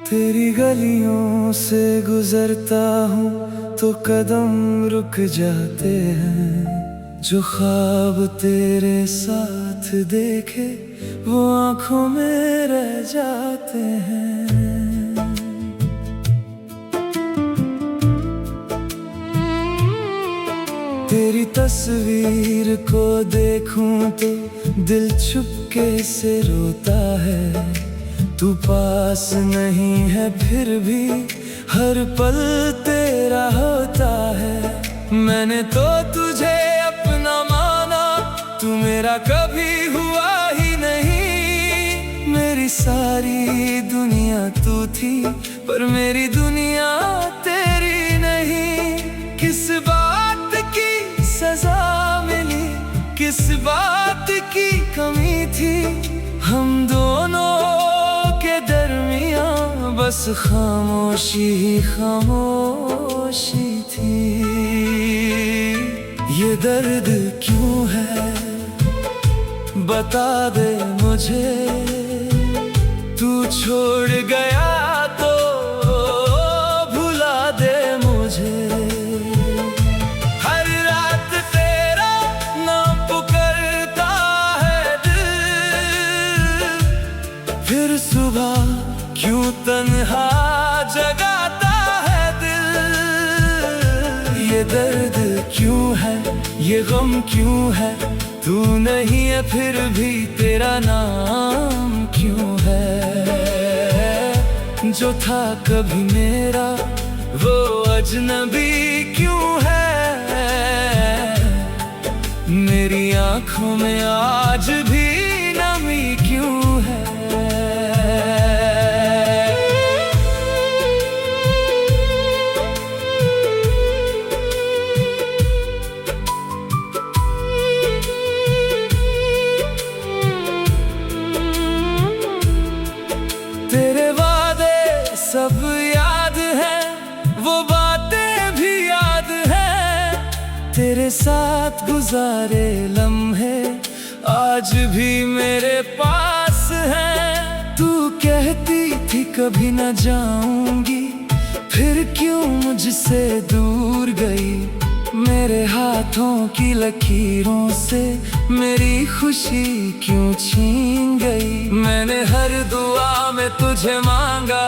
तेरी गलियों से गुजरता हूँ तो कदम रुक जाते हैं। जो ख्वाब तेरे साथ देखे वो आँखों में रह जाते हैं। तेरी तस्वीर को देखूं तो दिल चुपके से रोता है। तू पास नहीं है फिर भी हर पल तेरा होता है। मैंने तो तुझे अपना माना, तू मेरा कभी हुआ ही नहीं। मेरी सारी दुनिया तू थी पर मेरी दुनिया तेरी नहीं। किस बात की सजा मिली, किस बात की कमी थी। हम दोनों दरमियां बस खामोशी ही खामोशी थी। ये दर्द क्यों है बता दे मुझे। तू छोड़ गया तो भुला दे मुझे। हर रात तेरा नाम पुकारता है दिल, फिर सुबह क्यों तन्हा जगाता है दिल। ये दर्द क्यों है, ये गम क्यों है। तू नहीं है फिर भी तेरा नाम क्यों है। जो था कभी मेरा वो अजनबी क्यों है। मेरी आँखों में आज भी नमी क्यों है। तेरे वादे सब याद हैं, वो बातें भी याद हैं। तेरे साथ गुजारे लम्हे आज भी मेरे पास हैं। तू कहती थी कभी न जाऊंगी, फिर क्यों मुझसे दूर गई। मेरे हाथों की लकीरों से मेरी खुशी क्यों छीन गई। मैंने हर दुआ में तुझे मांगा,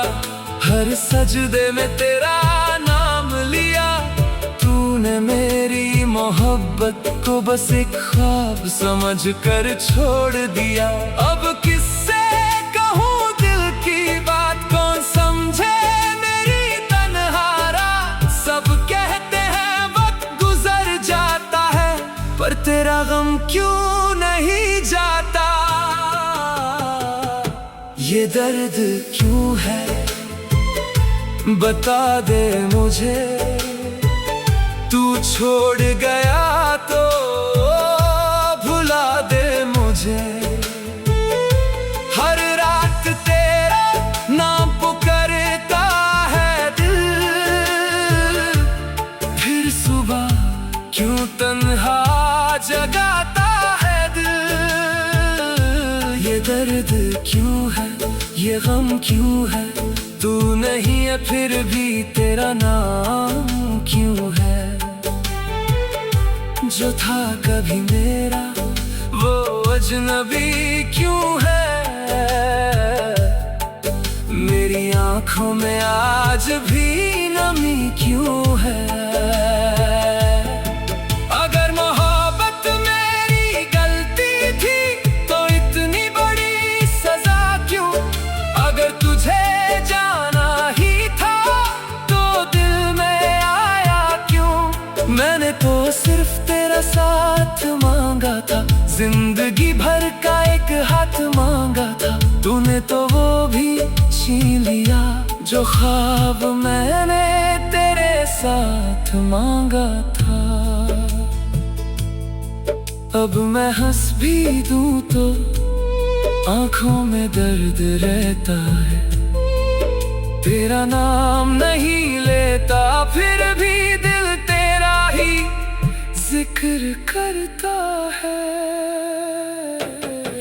हर सजदे में तेरा नाम लिया। तूने मेरी मोहब्बत को बस एक ख्वाब समझ कर छोड़ दिया। अब किससे कहूँ दिल की बात, कौन समझे मेरी तन्हारा। सब कहते हैं वक्त गुजर जाता है, पर तेरा गम क्यों नहीं जाता। ये दर्द क्यों है बता दे मुझे। तू छोड़ गया तो भुला दे मुझे। हर रात तेरा नाम पुकारता है दिल, फिर सुबह क्यों तन्हा जगाता है दिल। ये दर्द क्यों है, ये गम क्यों है। तू नहीं है फिर भी तेरा नाम क्यों है। जो था कभी मेरा वो अजनबी क्यों है। मेरी आँखों में आज भी नमी क्यों है। अगर मोहब्बत मेरी गलती थी तो इतनी बड़ी सजा क्यों। अगर तुझे जाना ही था तो दिल में आया क्यों। मैंने तो सिर्फ तेरा साथ मांगा था, जिंदगी भर का एक हाथ मांगा था। तूने तो वो भी छीन लिया, जो ख्वाब मैंने तेरे साथ मांगा था। अब मैं हंस भी दूं तो आंखों में दर्द रहता है। तेरा नाम नहीं लेता फिर भी दिल तेरा ही जिक्र करता है।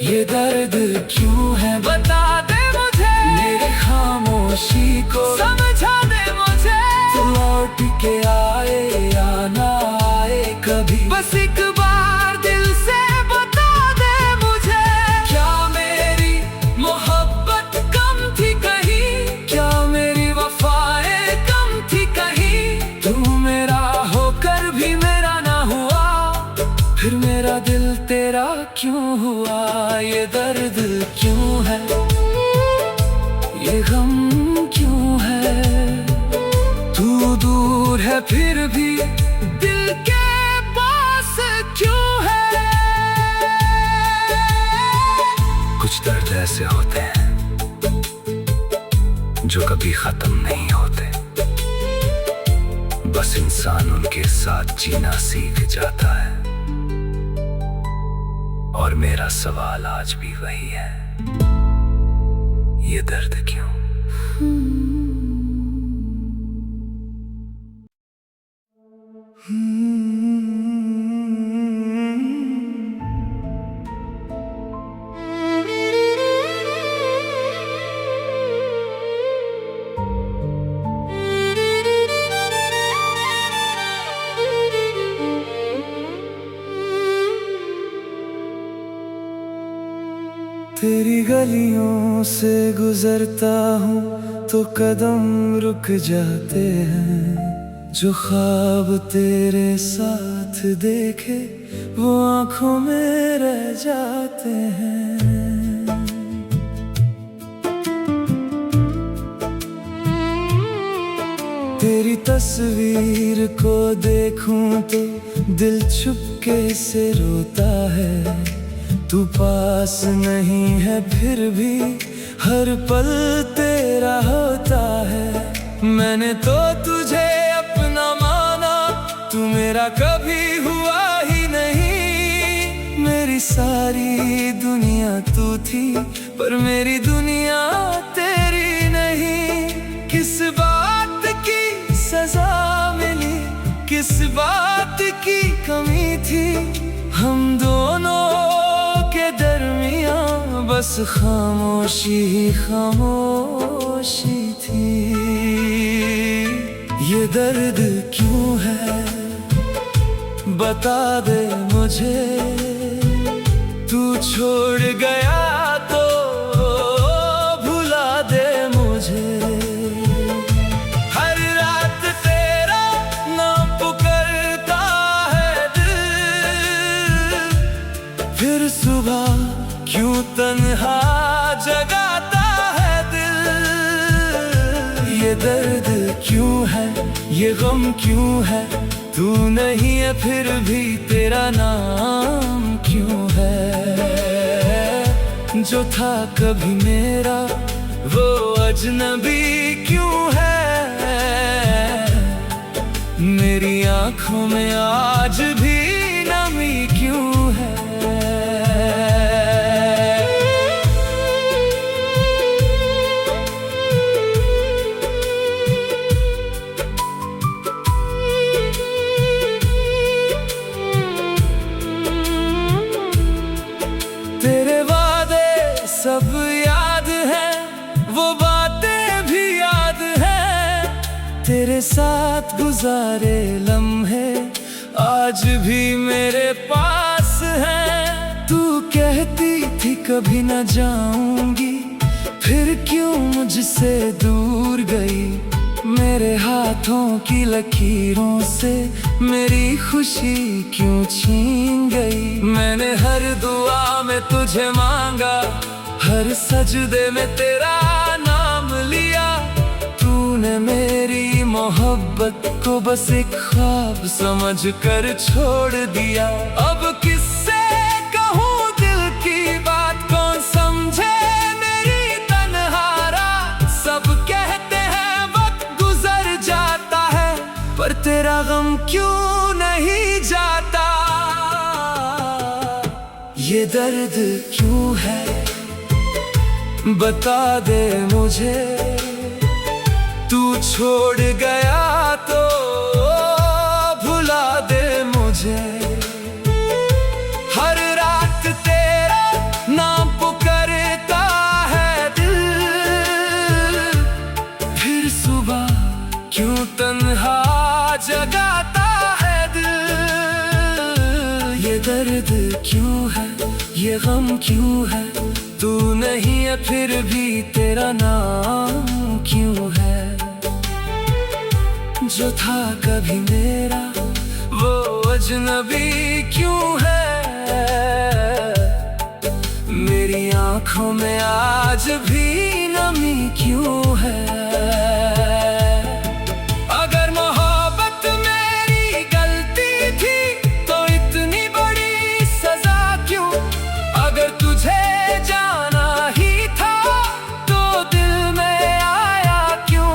ये दर्द क्यों है बता दे मुझे, मेरी खामोशी को समझा दे मुझे। तू लौट के आए या ना आए कभी, बस एक बार दिल से बता दे मुझे। क्या मेरी मोहब्बत कम थी कहीं, क्या मेरी वफाएं कम थी कहीं। तू मेरा होकर भी मेरा ना हुआ, फिर मेरा दिल तेरा क्यों हुआ। ये दर्द क्यों है, ये गम क्यों है। तू दूर है फिर भी दिल के पास क्यों है। कुछ दर्द ऐसे होते हैं जो कभी खत्म नहीं होते, बस इंसान उनके साथ जीना सीख जाता है। और मेरा सवाल आज भी वही है, ये दर्द क्यों। तेरी गलियों से गुजरता हूँ तो कदम रुक जाते हैं। जो ख्वाब तेरे साथ देखे वो आंखों में रह जाते हैं। तेरी तस्वीर को देखूं तो दिल चुपके से रोता है। तू पास नहीं है फिर भी हर पल तेरा होता है। मैंने तो तुझे अपना माना, तू मेरा कभी हुआ ही नहीं। मेरी सारी दुनिया तू थी पर मेरी दुनिया तेरी नहीं। किस बात की सजा मिली, किस बात की कमी थी। हम दोनों के दरमियां बस खामोशी ही खामोशी थी। ये दर्द क्यों है बता दे मुझे। तू छोड़ गया तो भुला दे मुझे। हर रात तेरा नाम पुकारता है दिल, फिर सुबह क्यों तन्हा जगाता है दिल। ये दर्द क्यों है, ये गम क्यों है। तू नहीं है फिर भी तेरा नाम क्यों है। जो था कभी मेरा वो अजनबी क्यों है। मेरी आंखों में आज भी नमी क्यों है। तेरे वादे सब याद है, वो बातें भी याद है। तेरे साथ गुजारे लम्हे आज भी मेरे पास हैं। तू कहती थी कभी न जाऊंगी, फिर क्यों मुझसे दूर गई। मेरे हाथों की लकीरों से मेरी खुशी क्यों छीन गई। मैंने हर दुआ में तुझे मांगा, हर सजदे में तेरा नाम लिया। तूने मेरी मोहब्बत को बस एक ख्वाब समझ कर छोड़ दिया। अब किससे कहूँ दिल की बात, कौन समझे मेरी तन्हारा। सब कहते हैं वक्त गुजर जाता है, पर तेरा गम क्यों नहीं जाता। ये दर्द क्यों है, बता दे मुझे। तू छोड़ गया तो भुला दे मुझे। हर रात तेरा नाम पुकारता है दिल, फिर सुबह क्यों तन्हा जगाता है दिल। ये दर्द क्यों है, ये गम क्यों है, तू नहीं है फिर भी तेरा नाम क्यों है। जो था कभी मेरा वो अजनबी क्यों है। मेरी आंखों में आज भी नमी क्यों है। अगर मोहब्बत मेरी गलती थी तो इतनी बड़ी सजा क्यों। अगर तुझे जाना ही था तो दिल में आया क्यों।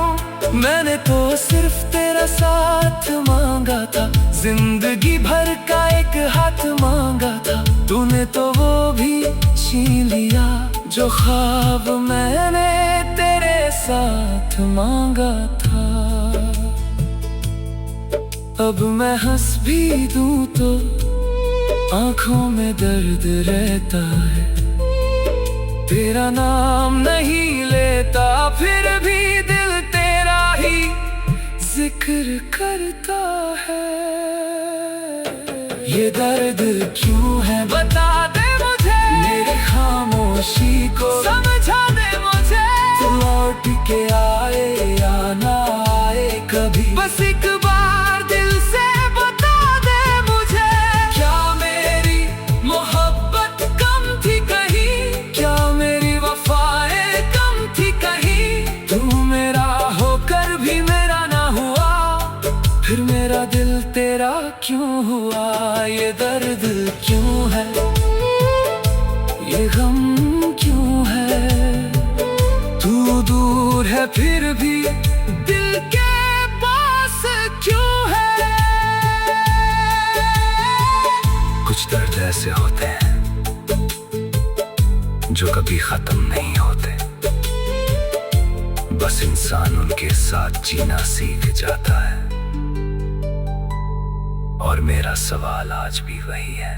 मैंने तो सिर्फ तेरा साथ मांगा था, जिंदगी भर का एक हाथ मांगा था। तूने तो वो भी छीन लिया जो ख्वाब मैंने तेरे साथ मांगा था। अब मैं हंस भी दूं तो आंखों में दर्द रहता है। तेरा नाम नहीं लेता फिर भी दिल तेरा ही जिक्र करता है। ये दर्द क्यों है, बता दे मुझे। मेरी खामोशी को समझा दे मुझे। तू लौट के आए या ना आए कभी, बस एक बार दिल से बता दे मुझे। क्या मेरी मोहब्बत कम थी कहीं, क्या मेरी वफाएं कम थी कहीं। तू मेरा होकर भी मेरा ना हुआ, फिर मेरा दिल तेरा क्यों हुआ। ये दर्द क्यों है, ये गम क्यों है। तू दूर है फिर भी दिल के पास क्यों है। कुछ दर्द ऐसे होते हैं जो कभी खत्म नहीं होते, बस इंसान उनके साथ जीना सीख जाता है। और मेरा सवाल आज भी वही है,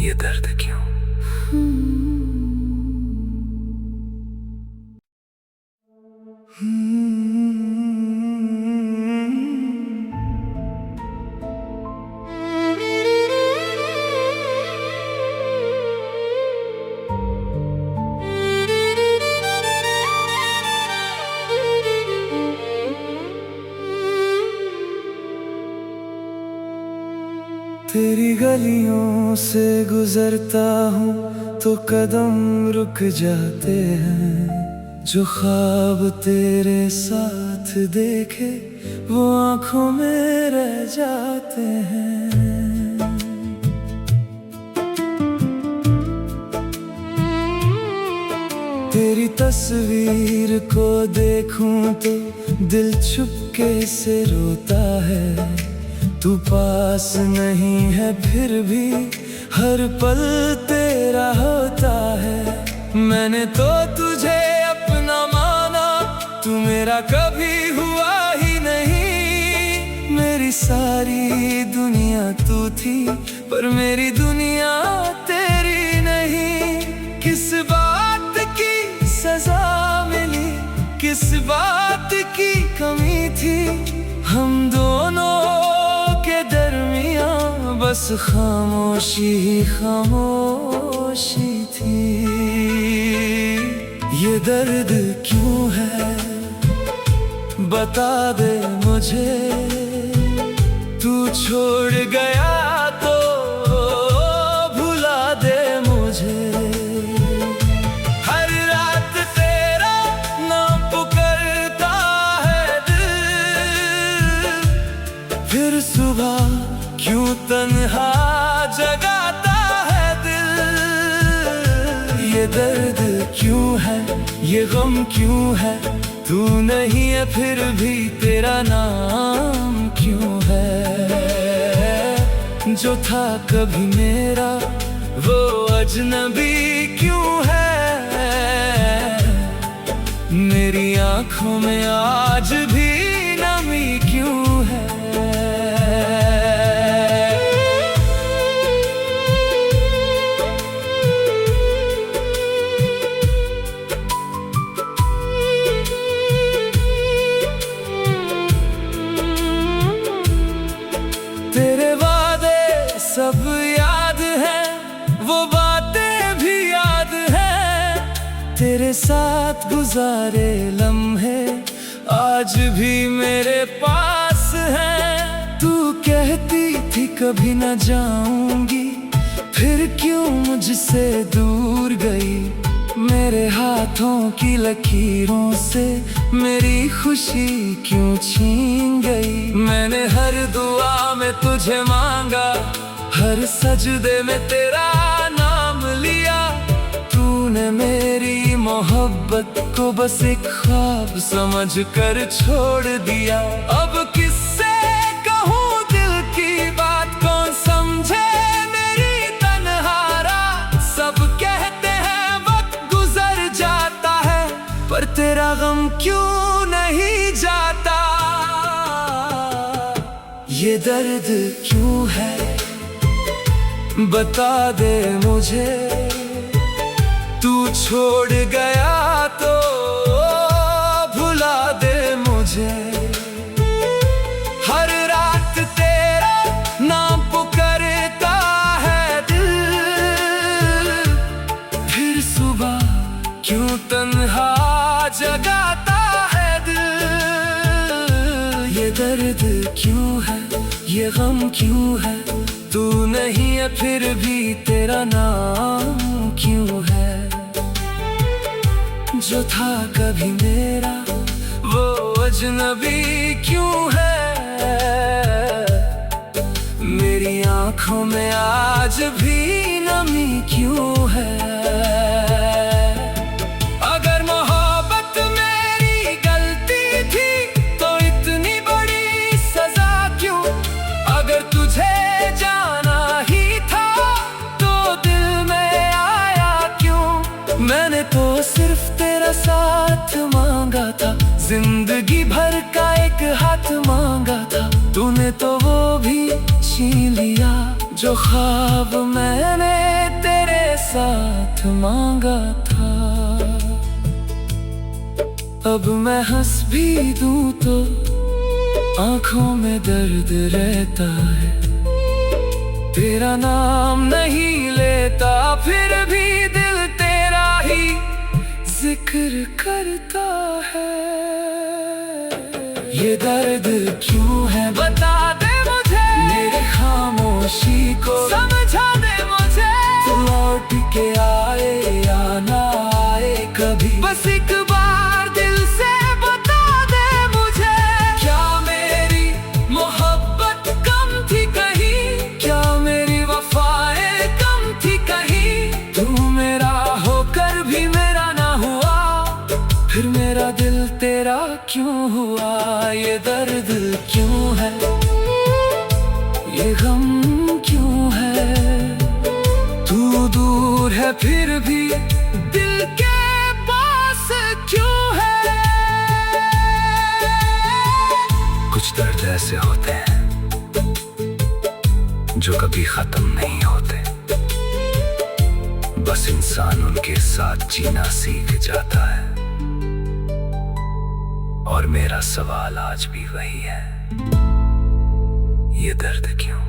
ये दर्द क्यों। तेरी गलियों से गुजरता हूँ तो कदम रुक जाते हैं। जो ख्वाब तेरे साथ देखे वो आंखों में रह जाते हैं। तेरी तस्वीर को देखूं तो दिल चुपके से रोता है। तू पास नहीं है फिर भी हर पल तेरा होता है। मैंने तो तुझे अपना माना, तू मेरा कभी हुआ ही नहीं। मेरी सारी दुनिया तू थी पर मेरी दुनिया तेरी नहीं। किस बात की सजा मिली, किस बात की कमी थी। हम दोनों के दरमियां बस खामोशी ही खामोशी थी। ये दर्द क्यों है, बता दे मुझे। तू छोड़ गया तो भुला दे मुझे। हर रात तेरा नाम पुकारता है दिल, फिर सुबह क्यों तन्हा जगाता है दिल। ये दर्द क्यों है, ये गम क्यों है। तू नहीं है फिर भी तेरा नाम क्यों है। जो था कभी मेरा वो अजनबी क्यों है। मेरी आंखों में आज भी नमी क्यों है। तेरे वादे सब याद है, वो बातें भी याद है। तेरे साथ गुजारे लम्हे आज भी मेरे पास हैं। तू कहती थी कभी न जाऊंगी, फिर क्यों मुझसे दूर गई। मेरे हाथों की लकीरों से मेरी खुशी क्यों छीन गई। मैंने हर दुआ में तुझे मांगा, हर सजदे में तेरा नाम लिया। तूने मेरी मोहब्बत को बस एक ख्वाब समझ कर छोड़ दिया। अब किससे कहूँ दिल की बात, कौन समझे मेरी तन्हारा। सब कहते हैं वक्त गुजर जाता है, पर तेरा गम क्यों नहीं जाता। ये दर्द क्यों है बता दे मुझे। तू छोड़ गया तो भुला दे मुझे। हर रात तेरा नाम पुकारता है दिल, फिर सुबह क्यों तन्हा जगाता है दिल। ये दर्द क्यों है, ये गम क्यों है। तू नहीं है फिर भी तेरा नाम क्यों है। जो था कभी मेरा वो अजनबी क्यों है। मेरी आंखों में आज भी नमी क्यों है। अगर मोहब्बत मेरी गलती थी तो इतनी बड़ी सजा क्यों। अगर तुझे जाना ही था तो दिल में आया क्यों। मैंने तो सिर्फ तेरा साथ मांगा था, जिंदगी भर का एक हाथ मांगा था। तूने तो वो भी छीन लिया, जो ख्वाब मैंने तेरे साथ मांगा था। अब मैं हंस भी दूं तो आंखों में दर्द रहता है। तेरा नाम नहीं लेता फिर भी दिल तेरा ही जिक्र करता है। ये दर्द क्यों है बता दे मुझे। मेरी खामोशी को समझा दे मुझे। तू लौट के आए या ना आए कभी, बस एक बार दिल से बता दे मुझे। क्या मेरी मोहब्बत कम थी कहीं, क्या मेरी वफाएं कम थी कहीं। तू मेरा होकर भी मेरा ना हुआ, फिर मेरा दिल तेरा क्यों हुआ। ये दर्द क्यों है, ये गम क्यों है। तू दूर है फिर भी दिल के पास क्यों है। कुछ दर्द ऐसे होते हैं जो कभी खत्म नहीं होते, बस इंसान उनके साथ जीना सीख जाता है। और मेरा सवाल आज भी वही है, ये दर्द क्यों।